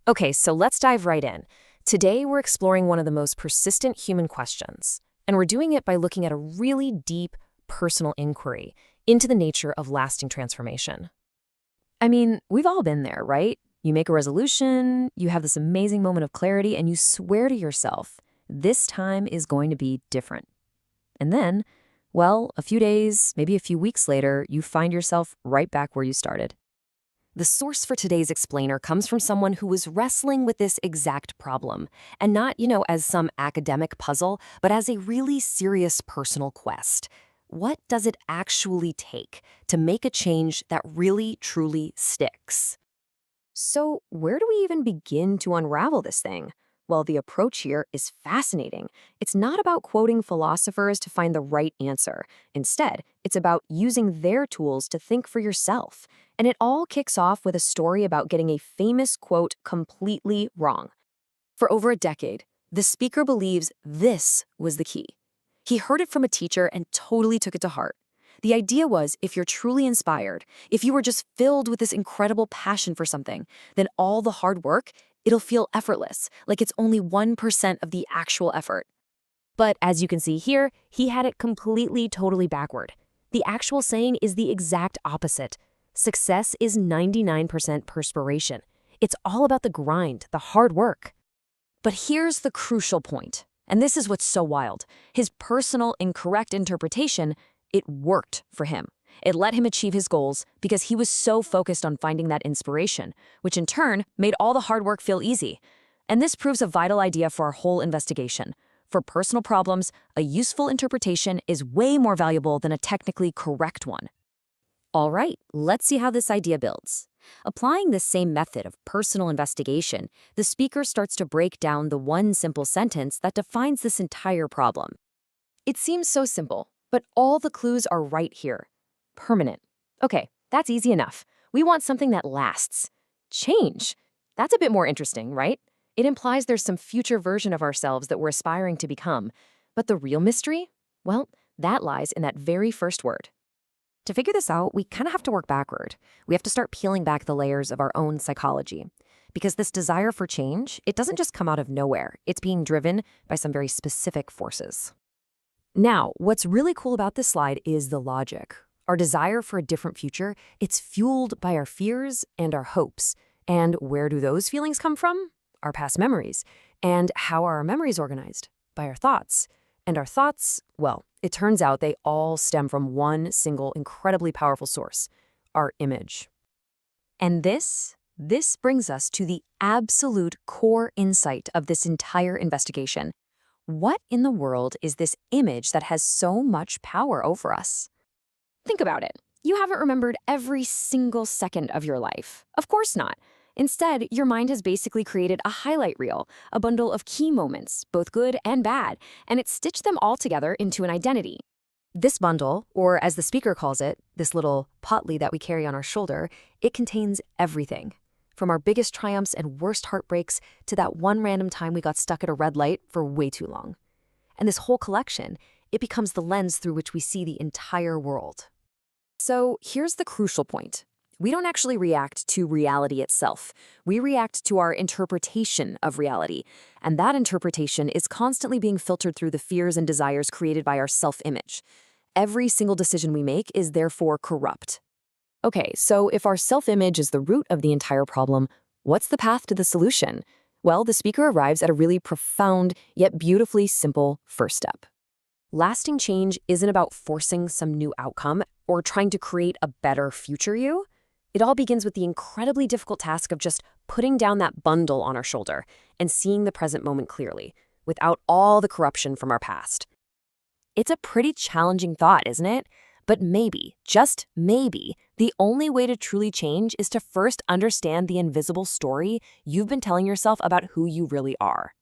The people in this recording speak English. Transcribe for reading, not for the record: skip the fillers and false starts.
Okay, so let's dive right in. Today, we're exploring one of the most persistent human questions, and we're doing it by looking at a really deep, personal inquiry into the nature of lasting transformation. I mean, we've all been there, right? You make a resolution, you have this amazing moment of clarity, and you swear to yourself, this time is going to be different. And then, well, a few days, maybe a few weeks later, you find yourself right back where you started. The source for today's explainer comes from someone who was wrestling with this exact problem, and not, as some academic puzzle, but as a really serious personal quest. What does it actually take to make a change that really, truly sticks? So, where do we even begin to unravel this thing? Well, the approach here is fascinating. It's not about quoting philosophers to find the right answer. Instead, it's about using their tools to think for yourself. And it all kicks off with a story about getting a famous quote completely wrong. For over a decade, the speaker believes this was the key. He heard it from a teacher and totally took it to heart. The idea was if you're truly inspired, if you were just filled with this incredible passion for something, then all the hard work, it'll feel effortless, like it's only 1% of the actual effort. But as you can see here, he had it completely, totally backward. The actual saying is the exact opposite. Success is 99% perspiration. It's all about the grind, the hard work. But here's the crucial point, and this is what's so wild. His personal incorrect interpretation, it worked for him. It let him achieve his goals because he was so focused on finding that inspiration, which in turn made all the hard work feel easy. And this proves a vital idea for our whole investigation. For personal problems, a useful interpretation is way more valuable than a technically correct one. All right, let's see how this idea builds. Applying this same method of personal investigation, the speaker starts to break down the one simple sentence that defines this entire problem. It seems so simple, but all the clues are right here. Permanent. Okay, that's easy enough. We want something that lasts. Change. That's a bit more interesting, right? It implies there's some future version of ourselves that we're aspiring to become. But the real mystery? Well, that lies in that very first word. To figure this out, we kind of have to work backward. We have to start peeling back the layers of our own psychology. Because this desire for change, it doesn't just come out of nowhere. It's being driven by some very specific forces. Now, what's really cool about this slide is the logic. Our desire for a different future, it's fueled by our fears and our hopes. And where do those feelings come from? Our past memories. And how are our memories organized? By our thoughts. And our thoughts, well, it turns out they all stem from one single incredibly powerful source, our image. And this brings us to the absolute core insight of this entire investigation. What in the world is this image that has so much power over us? Think about it. You haven't remembered every single second of your life. Of course not. Instead, your mind has basically created a highlight reel, a bundle of key moments, both good and bad, and it's stitched them all together into an identity. This bundle, or as the speaker calls it, this little potly that we carry on our shoulder, it contains everything. From our biggest triumphs and worst heartbreaks to that one random time we got stuck at a red light for way too long. And this whole collection, it becomes the lens through which we see the entire world. So here's the crucial point. We don't actually react to reality itself. We react to our interpretation of reality. And that interpretation is constantly being filtered through the fears and desires created by our self-image. Every single decision we make is therefore corrupt. Okay, so if our self-image is the root of the entire problem, what's the path to the solution? Well, the speaker arrives at a really profound, yet beautifully simple first step. Lasting change isn't about forcing some new outcome or trying to create a better future you. It all begins with the incredibly difficult task of just putting down that bundle on our shoulder and seeing the present moment clearly, without all the corruption from our past. It's a pretty challenging thought, isn't it? But maybe, just maybe, the only way to truly change is to first understand the invisible story you've been telling yourself about who you really are.